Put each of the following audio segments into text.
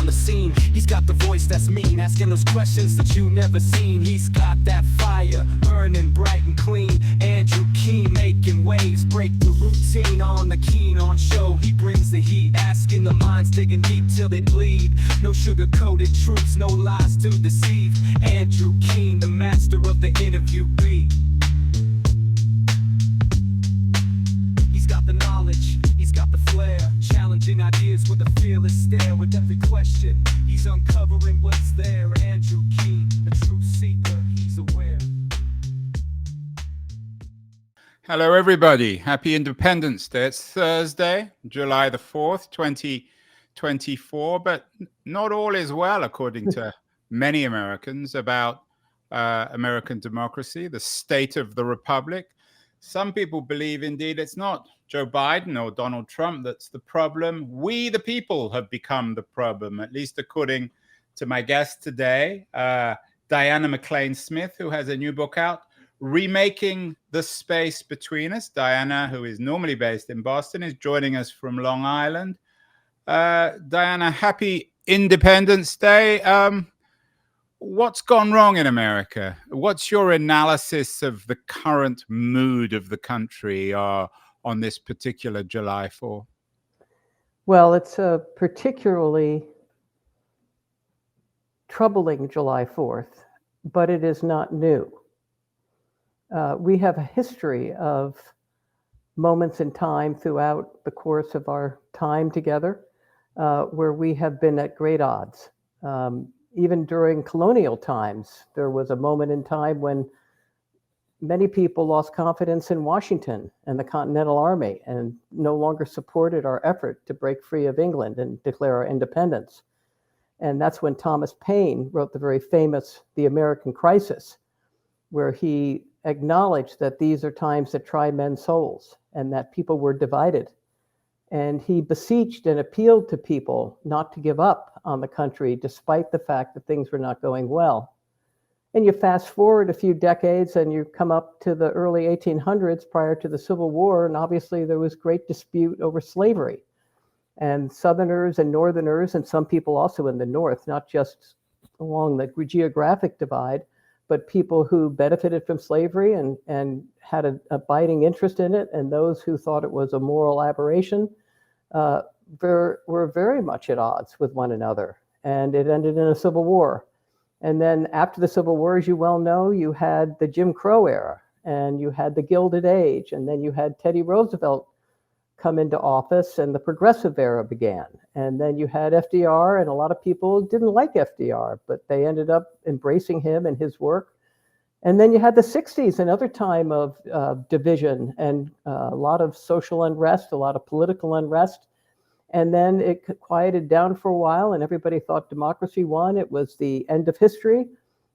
the scene. He's got the voice that's mean, asking those questions that you never seen. He's got that fire, burning bright and clean. Andrew Keen making waves, break the routine on the Keen on show. He brings the heat, asking the minds, digging deep till they bleed. No sugar-coated truths, no lies to deceive. Andrew Keen, the master of the interview beat. He's got the knowledge, he's got the flair, challenging ideas with a fearless stare. With every question, he's uncovering what's there. Andrew Keen, a truth seeker, he's aware. Hello, everybody. Happy Independence Day. It's Thursday, July the 4th, 2024, but not all is well, according to many Americans, about American democracy, the state of the republic. Some people believe, indeed, it's not Joe Biden or Donald Trump that's the problem. We, the people, have become the problem, at least according to my guest today, Diane McLain Smith, who has a new book out, Remaking the Space Between Us. Diana, who is normally based in Boston, is joining us from Long Island. Diana, happy Independence Day. What's gone wrong in America? What's your analysis of the current mood of the country on this particular July 4th? Well, it's a particularly troubling July 4th, but it is not new. We have a history of moments in time throughout the course of our time together where we have been at great odds. Even during colonial times, there was a moment in time when many people lost confidence in Washington and the Continental Army and no longer supported our effort to break free of England and declare our independence. And that's when Thomas Paine wrote the very famous The American Crisis, where he acknowledged that these are times that try men's souls and that people were divided. And he beseeched and appealed to people not to give up on the country, despite the fact that things were not going well. And you fast forward a few decades and you come up to the early 1800s prior to the Civil War, and obviously there was great dispute over slavery. And Southerners and Northerners, and some people also in the North, not just along the geographic divide, but people who benefited from slavery and had an abiding interest in it, and those who thought it was a moral aberration, were very much at odds with one another. And it ended in a civil war. And then after the Civil War, as you well know, you had the Jim Crow era, and you had the Gilded Age, and then you had Teddy Roosevelt come into office, and the Progressive era began. And then you had FDR, and a lot of people didn't like FDR, but they ended up embracing him and his work. And then you had the 60s, another time of division and a lot of social unrest, a lot of political unrest. And then it quieted down for a while, and everybody thought democracy won. It was the end of history.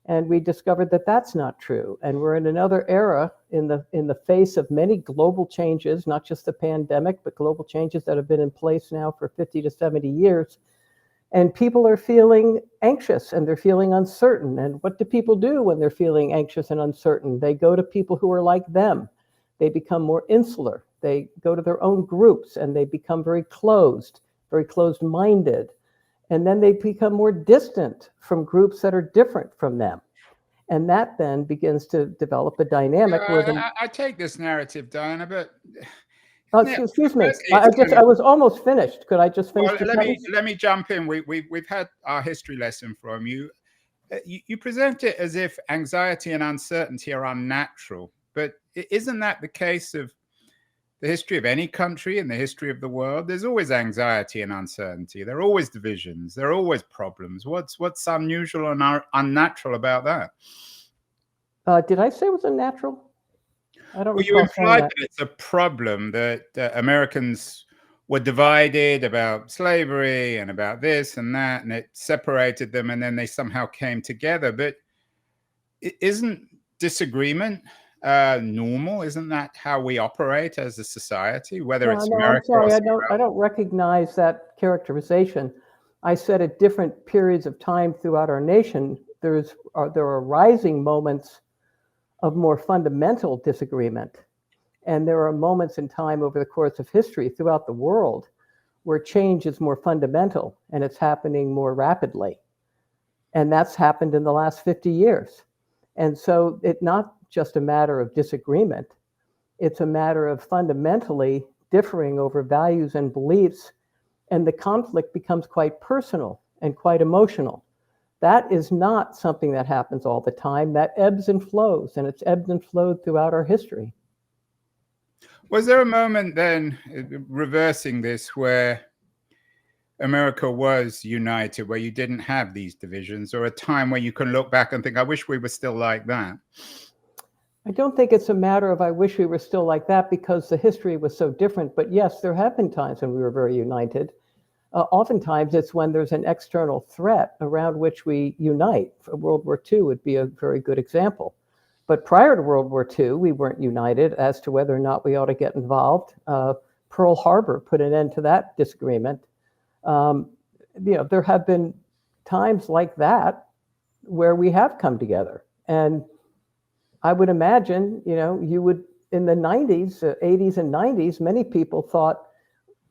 And we discovered that that's not true. And we're in another era in the face of many global changes, not just the pandemic, but global changes that have been in place now for 50 to 70 years. And people are feeling anxious and they're feeling uncertain. And what do people do when they're feeling anxious and uncertain? They go to people who are like them. They become more insular. They go to their own groups and they become very closed-minded. And then they become more distant from groups that are different from them. And that then begins to develop a dynamic where I take this narrative, Diana, but... excuse me. I was almost finished. Could I just finish? Well, let me jump in. We've had our history lesson from you. You present it as if anxiety and uncertainty are unnatural, but isn't that the case of the history of any country and the history of the world? There's always anxiety and uncertainty. There are always divisions. There are always problems. What's unusual and unnatural about that? Did I say it was unnatural? I don't. Well, you implied that it's a problem that Americans were divided about slavery and about this and that, and it separated them, and then they somehow came together. But isn't disagreement normal? Isn't that how we operate as a society, whether it's America or I don't recognize that characterization. I said at different periods of time throughout our nation, there are rising moments of more fundamental disagreement. And there are moments in time over the course of history throughout the world where change is more fundamental and it's happening more rapidly. And that's happened in the last 50 years. And so it's not just a matter of disagreement, it's a matter of fundamentally differing over values and beliefs, and the conflict becomes quite personal and quite emotional. That is not something that happens all the time. That ebbs and flows, and it's ebbed and flowed throughout our history. Was there a moment then, reversing this, where America was united, where you didn't have these divisions, or a time where you can look back and think, I wish we were still like that? I don't think it's a matter of I wish we were still like that, because the history was so different. But yes, there have been times when we were very united. Oftentimes it's when there's an external threat around which we unite. World War II would be a very good example. But prior to World War II, we weren't united as to whether or not we ought to get involved. Pearl Harbor put an end to that disagreement. There have been times like that where we have come together. And I would imagine, you would, in the 90s, 80s and 90s, many people thought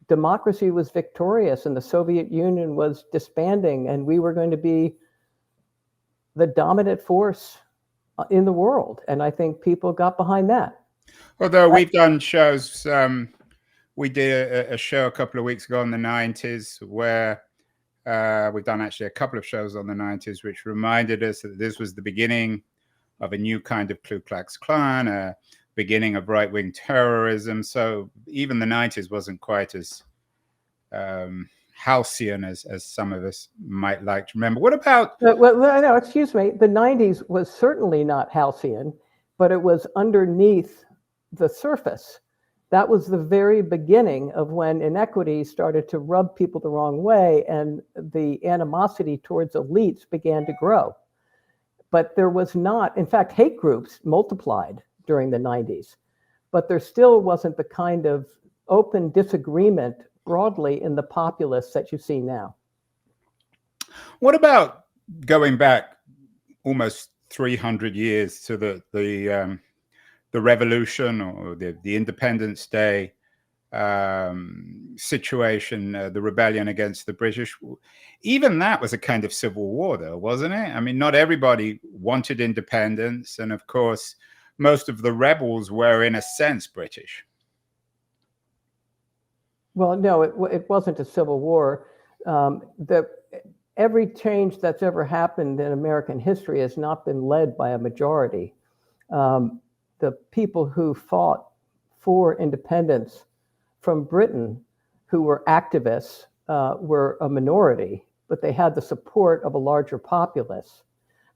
democracy was victorious and the Soviet Union was disbanding and we were going to be the dominant force in the world. And I think people got behind that. Although we've done shows, we did a show a couple of weeks ago in the 90s where we've done actually a couple of shows on the 90s, which reminded us that this was the beginning of a new kind of Ku Klux Klan, a beginning of right-wing terrorism. So even the 90s wasn't quite as halcyon as some of us might like to remember. What about... no, excuse me. The 90s was certainly not halcyon, but it was underneath the surface. That was the very beginning of when inequity started to rub people the wrong way and the animosity towards elites began to grow. But there was not, in fact, hate groups multiplied during the 90s, but there still wasn't the kind of open disagreement broadly in the populace that you see now. What about going back almost 300 years to the revolution or the Independence Day situation, the rebellion against the British? Even that was a kind of civil war, though, wasn't it? I mean, not everybody wanted independence, and of course, most of the rebels were, in a sense, British. Well, no, it wasn't a civil war. Every change that's ever happened in American history has not been led by a majority. The people who fought for independence from Britain, who were activists, were a minority, but they had the support of a larger populace.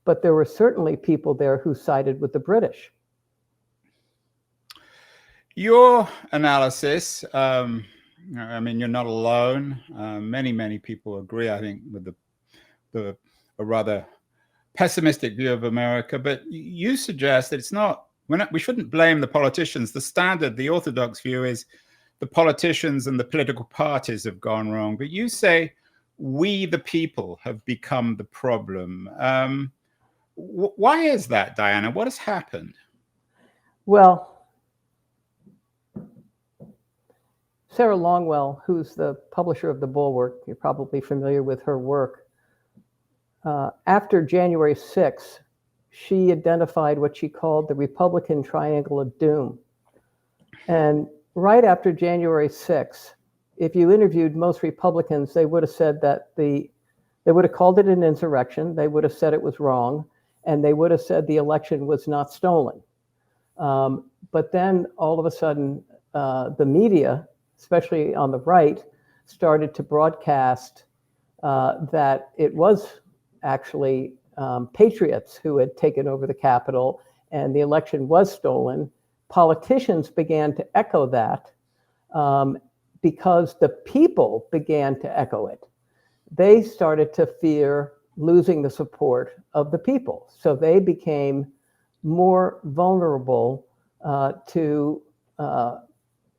But there were certainly people there who sided with the British. Your analysis, I mean, you're not alone. Many people agree, I think, with a rather pessimistic view of America. But you suggest that we shouldn't blame the politicians. The standard, the orthodox view is the politicians and the political parties have gone wrong. But you say we, the people, have become the problem. Why is that, Diana? What has happened? Well, Sarah Longwell, who's the publisher of The Bulwark, you're probably familiar with her work. After January 6th, she identified what she called the Republican Triangle of Doom. And right after January 6th, if you interviewed most Republicans, they would have said that they would have called it an insurrection, they would have said it was wrong, and they would have said the election was not stolen. But then all of a sudden, the media, especially on the right, started to broadcast that it was actually patriots who had taken over the Capitol and the election was stolen. Politicians began to echo that because the people began to echo it. They started to fear losing the support of the people. So they became more vulnerable to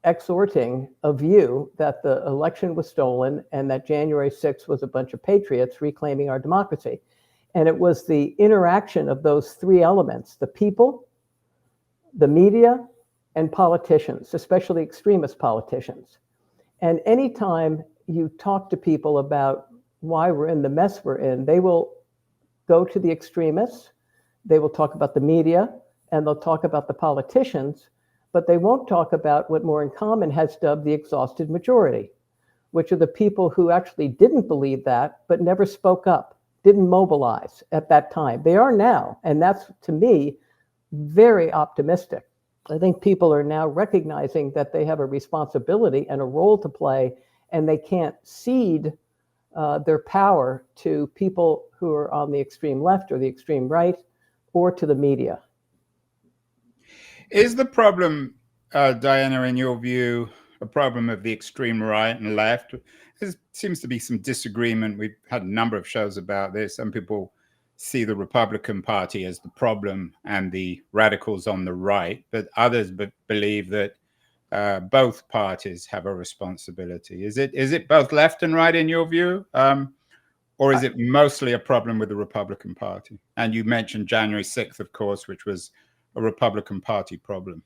exhorting a view that the election was stolen and that January 6th was a bunch of patriots reclaiming our democracy. And it was the interaction of those three elements, the people, the media, and politicians, especially extremist politicians. And anytime you talk to people about why we're in the mess we're in, they will go to the extremists, they will talk about the media, and they'll talk about the politicians, but they won't talk about what More in Common has dubbed the exhausted majority, which are the people who actually didn't believe that, but never spoke up, didn't mobilize at that time. They are now, and that's, to me, very optimistic. I think people are now recognizing that they have a responsibility and a role to play, and they can't cede their power to people who are on the extreme left or the extreme right, or to the media. Is the problem, Diana, in your view, a problem of the extreme right and left? There seems to be some disagreement. We've had a number of shows about this. Some people see the Republican Party as the problem and the radicals on the right, but others believe that both parties have a responsibility. Is it both left and right in your view? Or is it mostly a problem with the Republican Party? And you mentioned January 6th, of course, which was a Republican Party problem.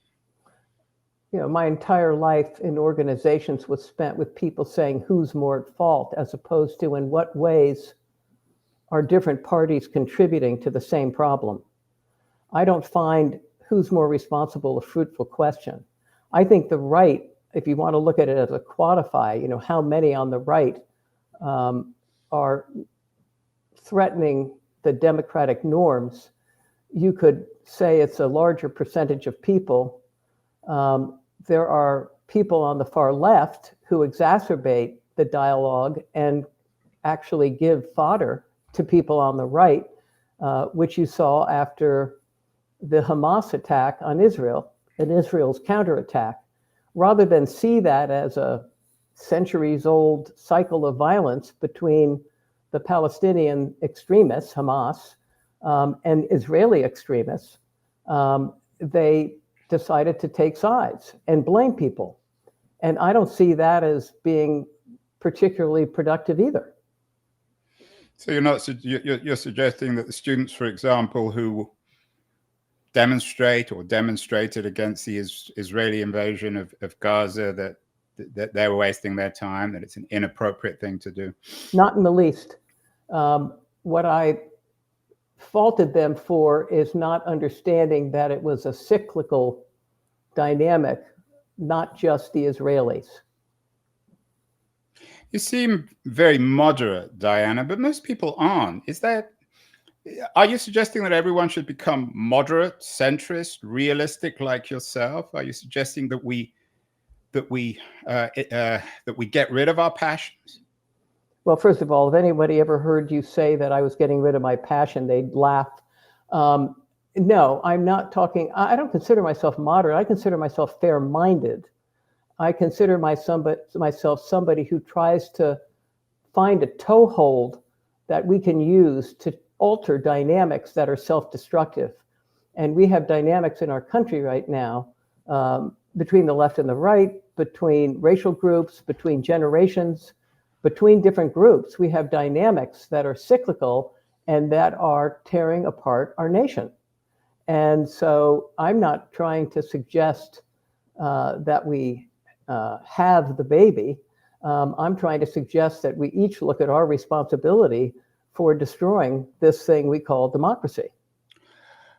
You know, my entire life in organizations was spent with people saying who's more at fault, as opposed to in what ways are different parties contributing to the same problem. I don't find who's more responsible a fruitful question. I think the right, if you want to look at it as a quantify, you know, how many on the right are threatening the democratic norms, you could say it's a larger percentage of people. There are people on the far left who exacerbate the dialogue and actually give fodder to people on the right, which you saw after the Hamas attack on Israel and Israel's counterattack. Rather than see that as a centuries-old cycle of violence between the Palestinian extremists, Hamas, and Israeli extremists, they decided to take sides and blame people. And I don't see that as being particularly productive either. So you're suggesting that the students, for example, who demonstrated against the Israeli invasion of Gaza, that they were wasting their time, that it's an inappropriate thing to do? Not in the least. What I faulted them for is not understanding that it was a cyclical dynamic, not just the Israelis. You seem very moderate, Diana, but most people aren't. Are you suggesting that everyone should become moderate, centrist, realistic like yourself? Are you suggesting that we get rid of our passions? Well, first of all, if anybody ever heard you say that I was getting rid of my passion, they'd laugh. No, I'm not talking. I don't consider myself moderate. I consider myself fair-minded. I consider myself somebody who tries to find a toehold that we can use to alter dynamics that are self-destructive. And we have dynamics in our country right now between the left and the right, between racial groups, between generations, between different groups. We have dynamics that are cyclical and that are tearing apart our nation. And so I'm not trying to suggest that we have the baby. I'm trying to suggest that we each look at our responsibility for destroying this thing we call democracy.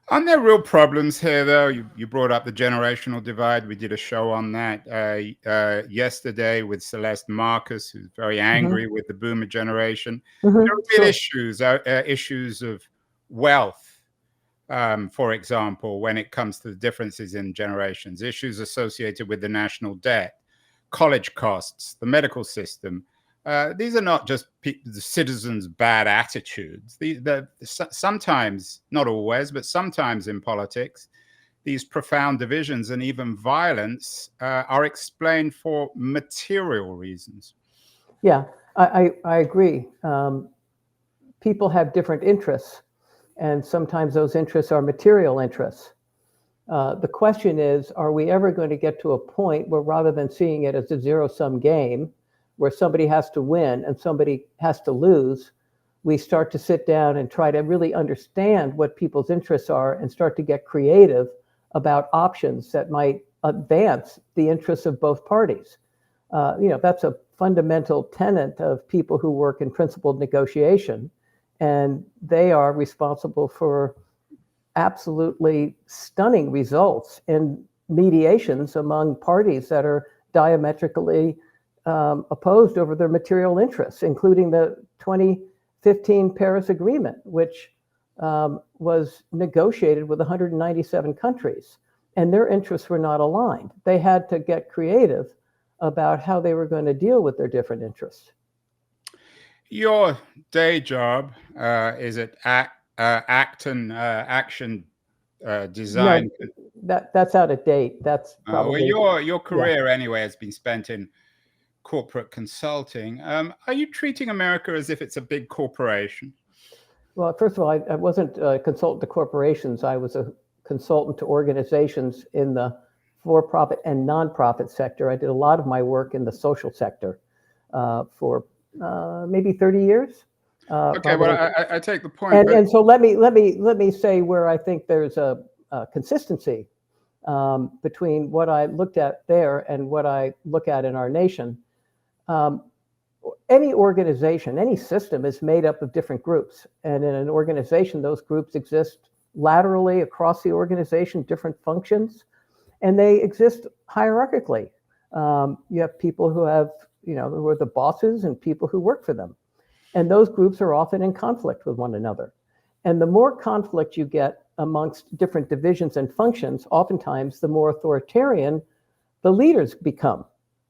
Aren't there real problems here, though? You brought up the generational divide. We did a show on that yesterday with Celeste Marcus, who's very angry with the boomer generation. There are real issues of wealth, for example, when it comes to the differences in generations, issues associated with the national debt, college costs, the medical system. These are not just the citizens' bad attitudes. Sometimes, not always, but sometimes in politics, these profound divisions and even violence are explained for material reasons. Yeah, I agree. People have different interests, and sometimes those interests are material interests. The question is, are we ever going to get to a point where, rather than seeing it as a zero-sum game, where somebody has to win and somebody has to lose, we start to sit down and try to really understand what people's interests are and start to get creative about options that might advance the interests of both parties. That's a fundamental tenet of people who work in principled negotiation, and they are responsible for absolutely stunning results in mediations among parties that are diametrically opposed over their material interests, including the 2015 Paris Agreement, which was negotiated with 197 countries, and their interests were not aligned. They had to get creative about how they were going to deal with their different interests. Your day job is at Action Design. No, that's out of date. That's probably your career anyway has been spent in corporate consulting. Are you treating America as if it's a big corporation? Well, first of all, I wasn't a consultant to corporations. I was a consultant to organizations in the for-profit and nonprofit sector. I did a lot of my work in the social sector for maybe 30 years. Okay, well, I take the point. And so let me say where I think there's a consistency between what I looked at there and what I look at in our nation. Any organization, any system is made up of different groups. And in an organization, those groups exist laterally across the organization, different functions, and they exist hierarchically. You have people who have, who are the bosses and people who work for them. And those groups are often in conflict with one another. And the more conflict you get amongst different divisions and functions, oftentimes the more authoritarian the leaders become.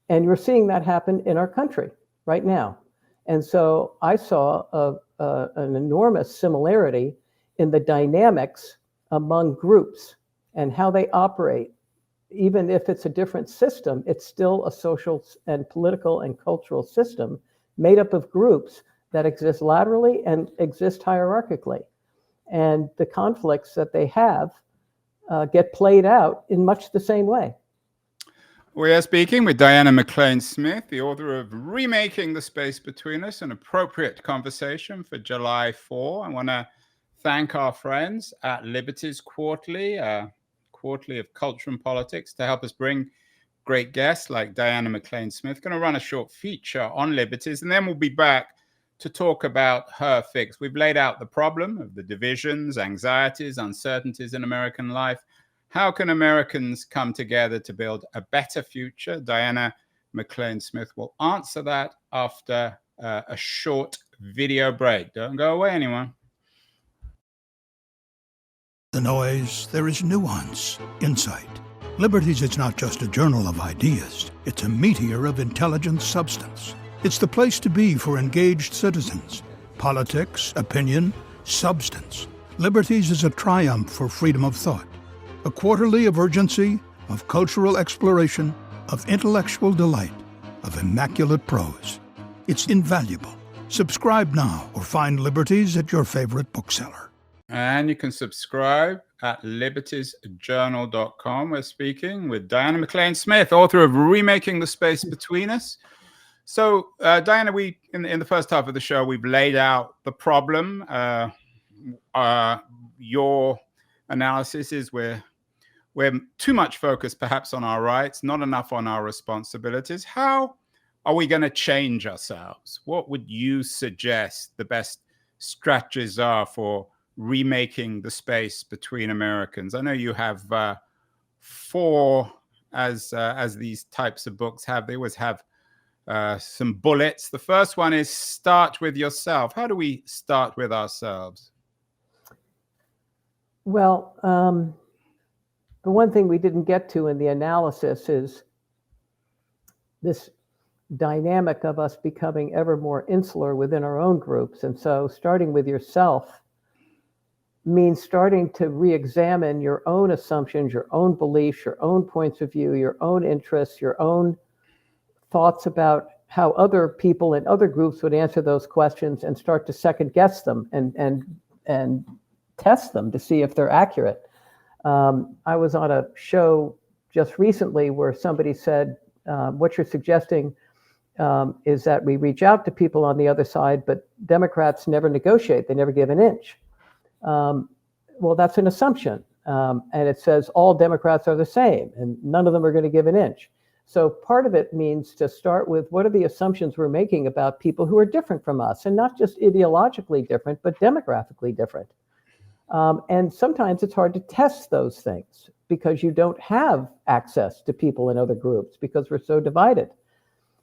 And you're seeing that happen in our country right now. And so I saw an enormous similarity in the dynamics among groups and how they operate. Even if it's a different system, it's still a social and political and cultural system made up of groups that exist laterally and exist hierarchically. And the conflicts that they have get played out in much the same way. We are speaking with Diane McLain Smith, the author of Remaking the Space Between Us, an appropriate conversation for July 4. I want to thank our friends at Liberties Quarterly, Quarterly of Culture and Politics, to help us bring great guests like Diane McLain Smith. Going to run a short feature on liberties, and then we'll be back to talk about her fix. We've laid out the problem of the divisions, anxieties, uncertainties in American life. How can Americans come together to build a better future? Diana McLain Smith will answer that after a short video break. Don't go away, anyone. The noise, there is nuance, insight. Liberties is not just a journal of ideas. It's a meteor of intelligent substance. It's the place to be for engaged citizens. Politics, opinion, substance. Liberties is a triumph for freedom of thought. A quarterly of urgency, of cultural exploration, of intellectual delight, of immaculate prose. It's invaluable. Subscribe now or find Liberties at your favorite bookseller. And you can subscribe at libertiesjournal.com. We're speaking with Diana McLain Smith, author of Remaking the Space Between Us. So, Diana, we in the first half of the show, we've laid out the problem. Your analysis is we're too much focused perhaps on our rights, not enough on our responsibilities. How are we going to change ourselves? What would you suggest the best strategies are for remaking the space between Americans? I know you have 4, as these types of books have. They always have some bullets. The first one is start with yourself. How do we start with ourselves? Well, the one thing we didn't get to in the analysis is this dynamic of us becoming ever more insular within our own groups. And so starting with yourself means starting to re-examine your own assumptions, your own beliefs, your own points of view, your own interests, your own thoughts about how other people in other groups would answer those questions, and start to second guess them and test them to see if they're accurate. I was on a show just recently where somebody said, what you're suggesting is that we reach out to people on the other side, but Democrats never negotiate. They never give an inch. Well, that's an assumption. And it says all Democrats are the same and none of them are going to give an inch. So part of it means to start with what are the assumptions we're making about people who are different from us, and not just ideologically different, but demographically different. And sometimes it's hard to test those things because you don't have access to people in other groups because we're so divided.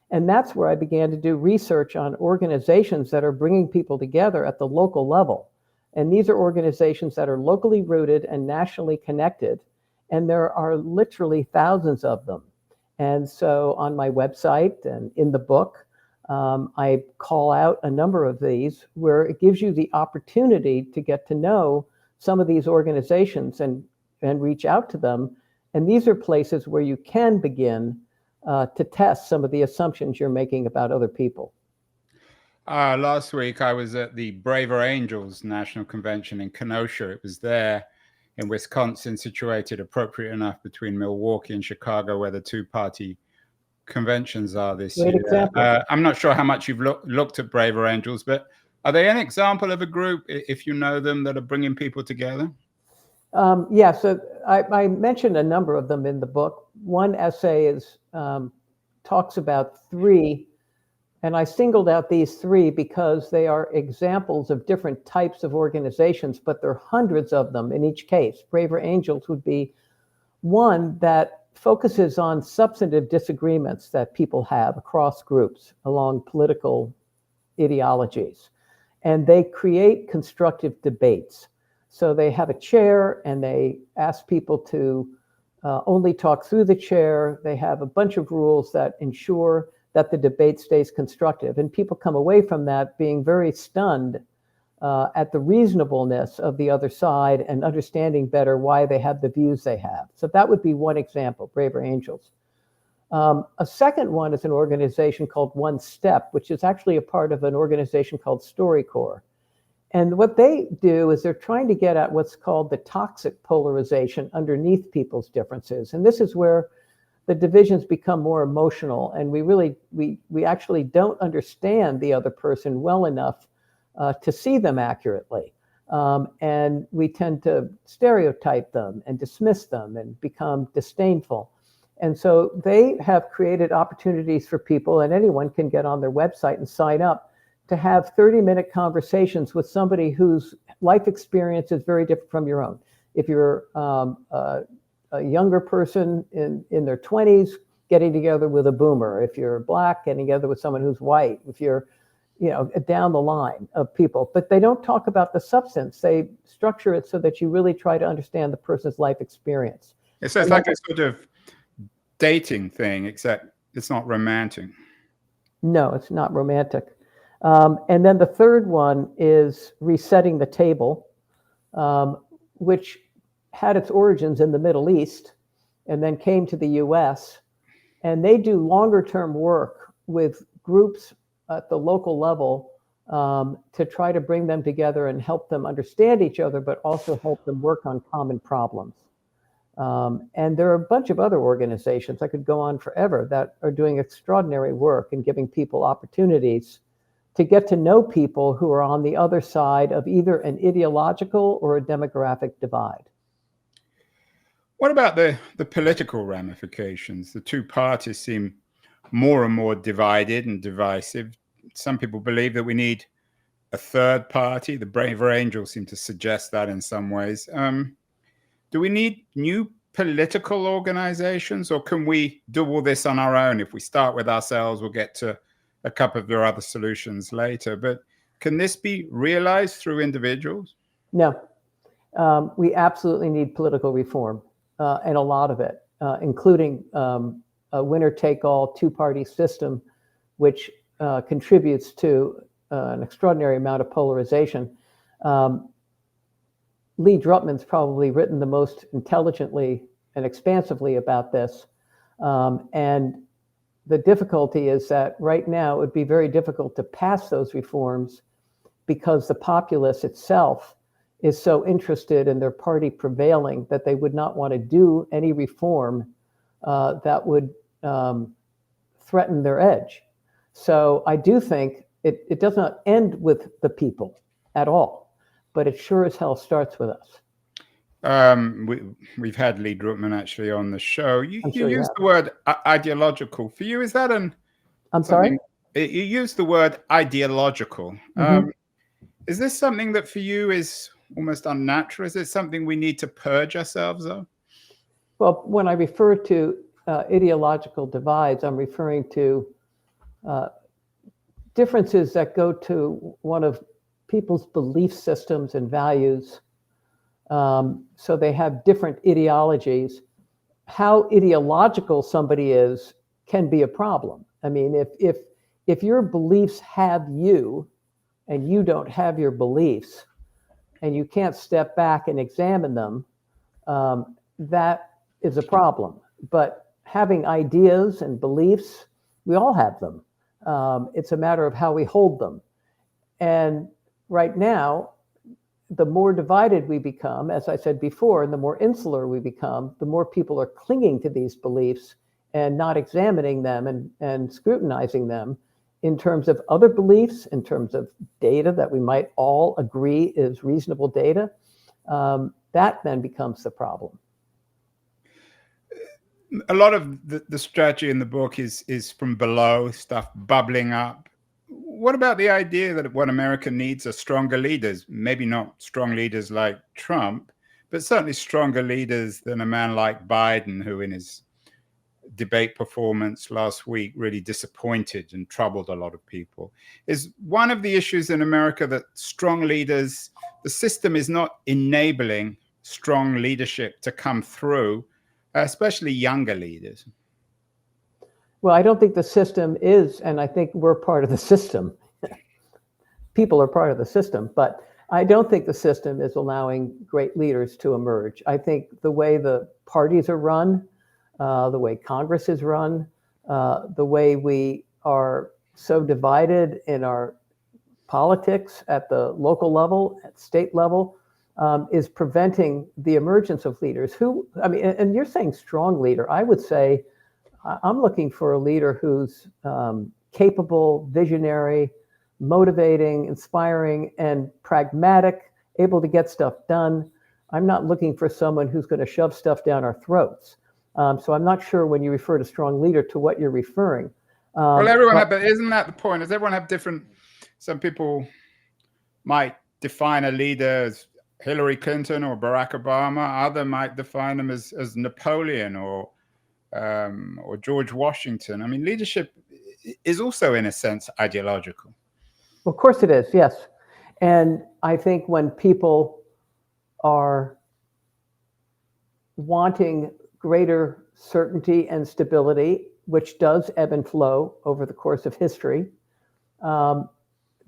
And that's where I began to do research on organizations that are bringing people together at the local level. And these are organizations that are locally rooted and nationally connected. And there are literally thousands of them. And so on my website and in the book, I call out a number of these where it gives you the opportunity to get to know some of these organizations and reach out to them. And these are places where you can begin to test some of the assumptions you're making about other people. Last week, I was at the Braver Angels National Convention in Kenosha. It was there in Wisconsin, situated appropriate enough between Milwaukee and Chicago, where the two-party conventions are this Great year. example. I'm not sure how much you've looked at Braver Angels, but are they an example of a group, if you know them, that are bringing people together? Yeah, so I mentioned a number of them in the book. One essay talks about three, and I singled out these three because they are examples of different types of organizations, but there are hundreds of them in each case. Braver Angels would be one that focuses on substantive disagreements that people have across groups along political ideologies. And they create constructive debates. So they have a chair and they ask people to only talk through the chair. They have a bunch of rules that ensure that the debate stays constructive. And people come away from that being very stunned at the reasonableness of the other side and understanding better why they have the views they have. So that would be one example, Braver Angels. A second one is an organization called One Step, which is actually a part of an organization called StoryCorps. And what they do is they're trying to get at what's called the toxic polarization underneath people's differences. And this is where the divisions become more emotional, and we actually don't understand the other person well enough to see them accurately. And we tend to stereotype them and dismiss them and become disdainful. And so they have created opportunities for people, and anyone can get on their website and sign up to have 30-minute conversations with somebody whose life experience is very different from your own. If you're a younger person in their 20s, getting together with a boomer. If you're black, getting together with someone who's white. If you're, down the line of people. But they don't talk about the substance. They structure it so that you really try to understand the person's life experience. It's like a sort of dating thing, except it's not romantic. No, it's not romantic. And then the third one is Resetting the Table, which had its origins in the Middle East and then came to the US. And they do longer term work with groups at the local level to try to bring them together and help them understand each other, but also help them work on common problems. And there are a bunch of other organizations, I could go on forever, that are doing extraordinary work and giving people opportunities to get to know people who are on the other side of either an ideological or a demographic divide. What about the political ramifications? The two parties seem more and more divided and divisive. Some people believe that we need a third party. The Braver Angels seem to suggest that in some ways. Do we need new political organizations, or can we do all this on our own? If we start with ourselves, we'll get to a couple of their other solutions later. But can this be realized through individuals? No, we absolutely need political reform, and a lot of it, including a winner-take-all two-party system, which contributes to an extraordinary amount of polarization. Lee Drutman's probably written the most intelligently and expansively about this. And the difficulty is that right now it would be very difficult to pass those reforms because the populace itself is so interested in their party prevailing that they would not want to do any reform that would threaten their edge. So I do think it does not end with the people at all, but it sure as hell starts with us. We've had Lee Drutman actually on the show. You I'm sure you used have. the word ideological. For you, is that I'm sorry? you used the word ideological. Is this something that for you is almost unnatural? Is it something we need to purge ourselves of? Well, when I refer to ideological divides, I'm referring to differences that go to one of people's belief systems and values. So they have different ideologies. How ideological somebody is can be a problem. I mean, if your beliefs have you and you don't have your beliefs and you can't step back and examine them, that is a problem. But having ideas and beliefs, we all have them. It's a matter of how we hold them. And right now, the more divided we become, as I said before, and the more insular we become, the more people are clinging to these beliefs and not examining them and scrutinizing them in terms of other beliefs, in terms of data that we might all agree is reasonable data. That then becomes the problem. A lot of the strategy in the book is from below, stuff bubbling up. What about the idea that what America needs are stronger leaders? Maybe not strong leaders like Trump, but certainly stronger leaders than a man like Biden, who in his debate performance last week really disappointed and troubled a lot of people. Is one of the issues in America that strong leaders, the system is not enabling strong leadership to come through, especially younger leaders? Well, I don't think the system is, and I think we're part of the system. People are part of the system, but I don't think the system is allowing great leaders to emerge. I think the way the parties are run, the way Congress is run, the way we are so divided in our politics at the local level, at state level, is preventing the emergence of leaders who, I mean, and you're saying strong leader. I would say I'm looking for a leader who's capable, visionary, motivating, inspiring, and pragmatic, able to get stuff done. I'm not looking for someone who's going to shove stuff down our throats. So I'm not sure when you refer to strong leader to what you're referring. Well, isn't that the point? Does everyone have different, some people might define a leader as Hillary Clinton or Barack Obama. Other might define them as Napoleon or George Washington. I mean, leadership is also, in a sense, ideological. Of course it is, yes. And I think when people are wanting greater certainty and stability, which does ebb and flow over the course of history,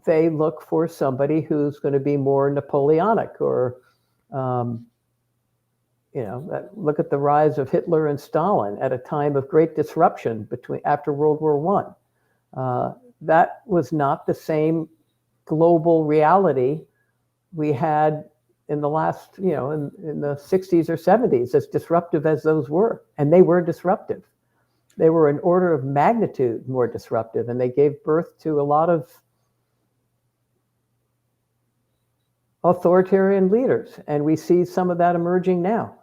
they look for somebody who's going to be more Napoleonic or, look at the rise of Hitler and Stalin at a time of great disruption after World War I. That was not the same global reality we had in the last, in the 60s or 70s, as disruptive as those were. And they were disruptive. They were an order of magnitude more disruptive, and they gave birth to a lot of authoritarian leaders. And we see some of that emerging now.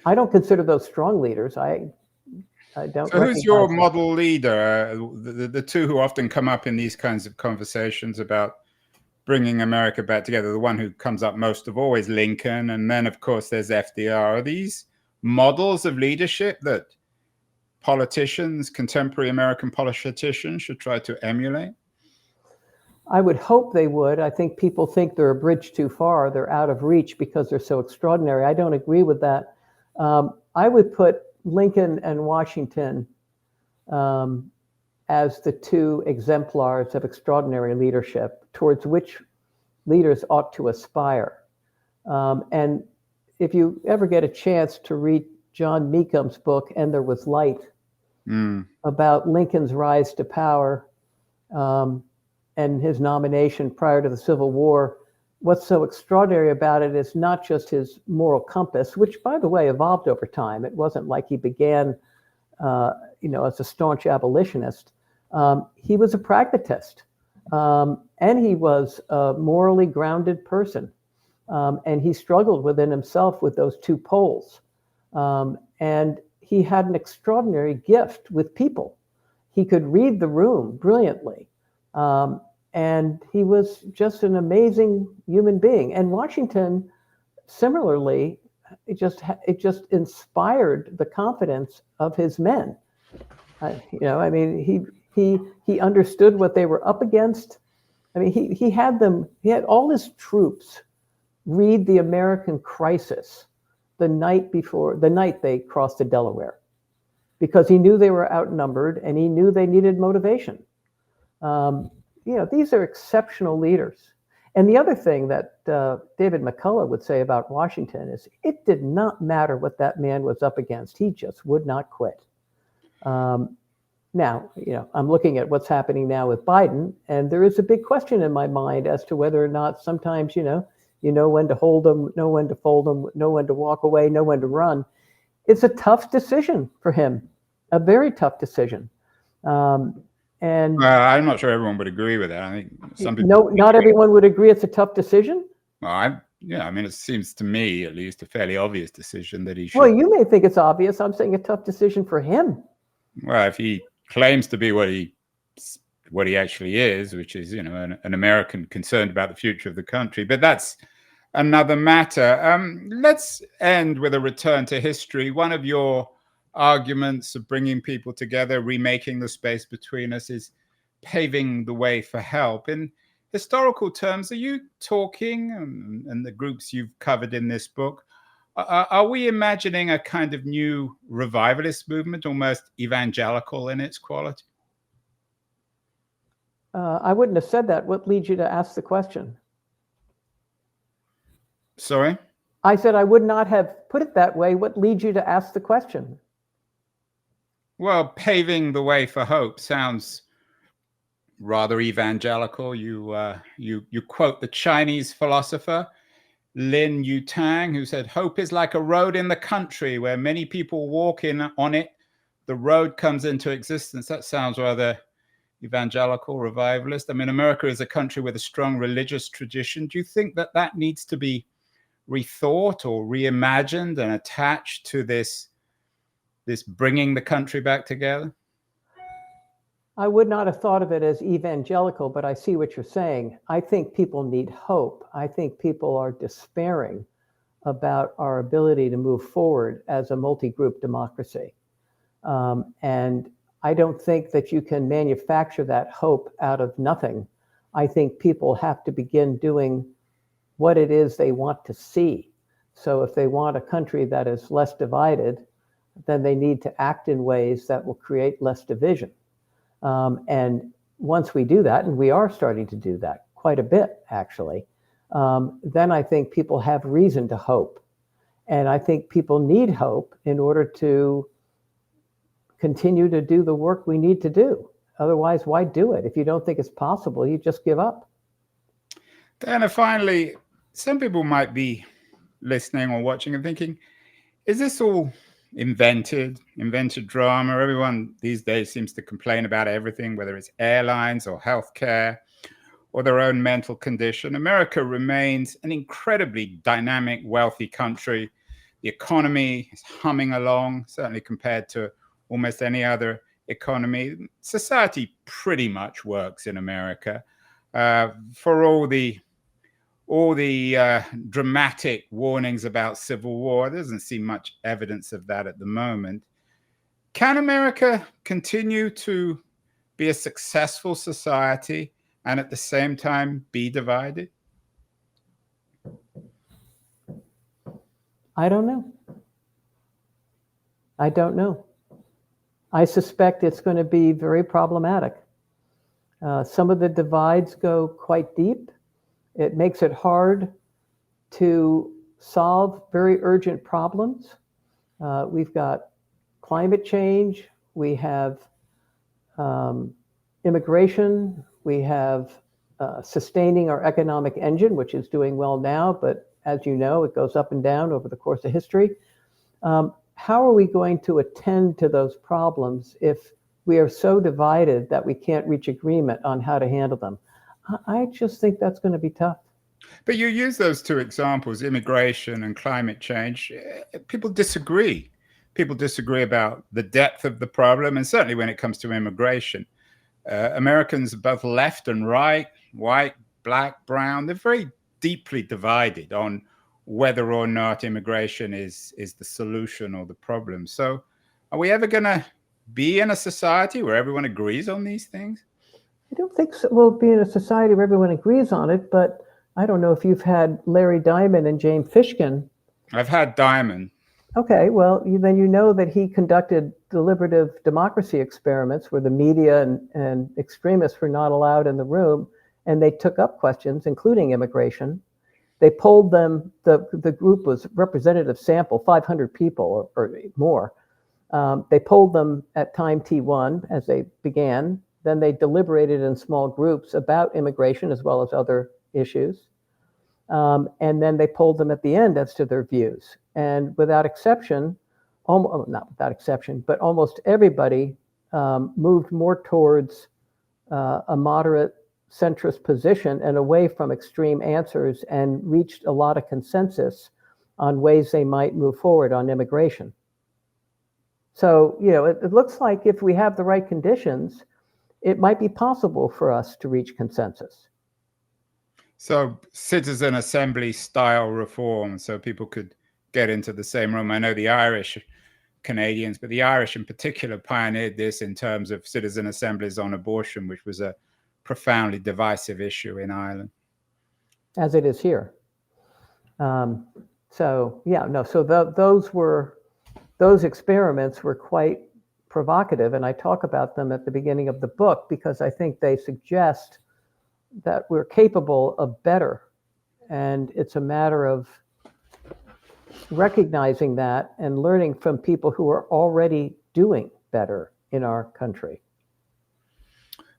I don't consider those strong leaders. I don't. So who's your model leader? The two who often come up in these kinds of conversations about bringing America back together. The one who comes up most of all is Lincoln, and then of course there's FDR. Are these models of leadership that politicians, contemporary American politicians, should try to emulate? I would hope they would. I think people think they're a bridge too far. They're out of reach because they're so extraordinary. I don't agree with that. I would put Lincoln and Washington as the two exemplars of extraordinary leadership towards which leaders ought to aspire. And if you ever get a chance to read John Meacham's book, And There Was Light, about Lincoln's rise to power and his nomination prior to the Civil War, what's so extraordinary about it is not just his moral compass, which, by the way, evolved over time. It wasn't like he began, as a staunch abolitionist. He was a pragmatist, and he was a morally grounded person. And he struggled within himself with those two poles. And he had an extraordinary gift with people. He could read the room brilliantly. And he was just an amazing human being. And Washington, similarly, it just inspired the confidence of his men. I mean, he understood what they were up against. I mean, he had all his troops read the American crisis the night they crossed the Delaware, because he knew they were outnumbered and he knew they needed motivation. These are exceptional leaders. And the other thing that David McCullough would say about Washington is it did not matter what that man was up against. He just would not quit. Now, I'm looking at what's happening now with Biden, and there is a big question in my mind as to whether or not sometimes, you know when to hold them, know when to fold them, know when to walk away, know when to run. It's a tough decision for him, a very tough decision. And I'm not sure everyone would agree with that. I think some people. Not everyone would agree it's a tough decision. Well, I mean, it seems to me, at least, a fairly obvious decision that he should. Well, you may think it's obvious. I'm saying a tough decision for him. Well, if he claims to be what he actually is, which is, an American concerned about the future of the country, but that's another matter. Let's end with a return to history. One of your arguments of bringing people together, remaking the space between us, is paving the way for help. In historical terms, are you talking, and the groups you've covered in this book, are we imagining a kind of new revivalist movement, almost evangelical in its quality? I wouldn't have said that. What leads you to ask the question? Sorry? I said I would not have put it that way. What leads you to ask the question? Well, paving the way for hope sounds rather evangelical. You quote the Chinese philosopher Lin Yutang, who said, "Hope is like a road in the country where many people walk on it. The road comes into existence." That sounds rather evangelical, revivalist. I mean, America is a country with a strong religious tradition. Do you think that needs to be rethought or reimagined and attached to this bringing the country back together? I would not have thought of it as evangelical, but I see what you're saying. I think people need hope. I think people are despairing about our ability to move forward as a multi-group democracy. And I don't think that you can manufacture that hope out of nothing. I think people have to begin doing what it is they want to see. So if they want a country that is less divided, then they need to act in ways that will create less division. And once we do that, and we are starting to do that quite a bit, actually, then I think people have reason to hope. And I think people need hope in order to continue to do the work we need to do. Otherwise, why do it? If you don't think it's possible, you just give up. Diana, finally, some people might be listening or watching and thinking, is this all invented drama? Everyone these days seems to complain about everything, whether it's airlines or healthcare or their own mental condition. America remains an incredibly dynamic, wealthy country. The economy is humming along, certainly compared to almost any other economy. Society pretty much works in America. For all the dramatic warnings about civil war, there doesn't seem much evidence of that at the moment. Can America continue to be a successful society and at the same time be divided? I don't know. I suspect it's going to be very problematic. Some of the divides go quite deep. It makes it hard to solve very urgent problems. We've got climate change, we have immigration, we have sustaining our economic engine, which is doing well now, but as you know, it goes up and down over the course of history. How are we going to attend to those problems if we are so divided that we can't reach agreement on how to handle them? I just think that's going to be tough. But you use those two examples, immigration and climate change. People disagree. People disagree about the depth of the problem, and certainly when it comes to immigration. Americans, both left and right, white, black, brown, they're very deeply divided on whether or not immigration is the solution or the problem. So are we ever going to be in a society where everyone agrees on these things? I don't think so. We'll be in a society where everyone agrees on it, but I don't know if you've had Larry Diamond and James Fishkin. I've had Diamond. Okay, well, then you know that he conducted deliberative democracy experiments where the media and extremists were not allowed in the room, and they took up questions, including immigration. They polled them. The group was representative sample, 500 people or more. They polled them at time T1 as they began. Then they deliberated in small groups about immigration as well as other issues. And then they polled them at the end as to their views. And without exception, not without exception, but almost everybody moved more towards a moderate centrist position and away from extreme answers, and reached a lot of consensus on ways they might move forward on immigration. So, it looks like if we have the right conditions, it might be possible for us to reach consensus. So citizen assembly style reform, so people could get into the same room. I know the Irish Canadians, but the Irish in particular pioneered this in terms of citizen assemblies on abortion, which was a profoundly divisive issue in Ireland. As it is here. So those experiments were quite provocative, and I talk about them at the beginning of the book because I think they suggest that we're capable of better, and it's a matter of recognizing that and learning from people who are already doing better in our country.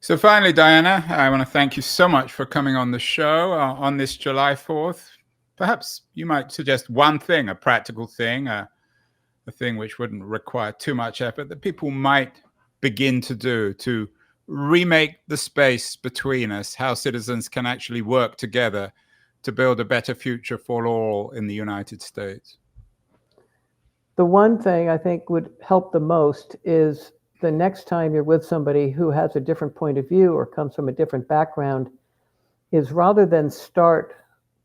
So finally, Diana, I want to thank you so much for coming on the show on this July 4th. Perhaps you might suggest one thing, a practical thing, a thing which wouldn't require too much effort that people might begin to do to remake the space between us, how citizens can actually work together to build a better future for all in the United States. The one thing I think would help the most is the next time you're with somebody who has a different point of view or comes from a different background, is rather than start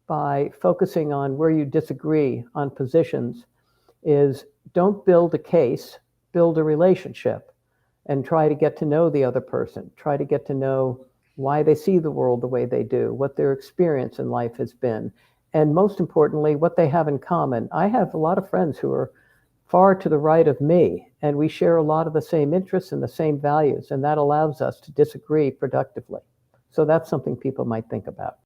by focusing on where you disagree on positions, is don't build a case, build a relationship, and try to get to know the other person. Try to get to know why they see the world the way they do, what their experience in life has been, and most importantly, what they have in common. I have a lot of friends who are far to the right of me, and we share a lot of the same interests and the same values, and that allows us to disagree productively. So that's something people might think about.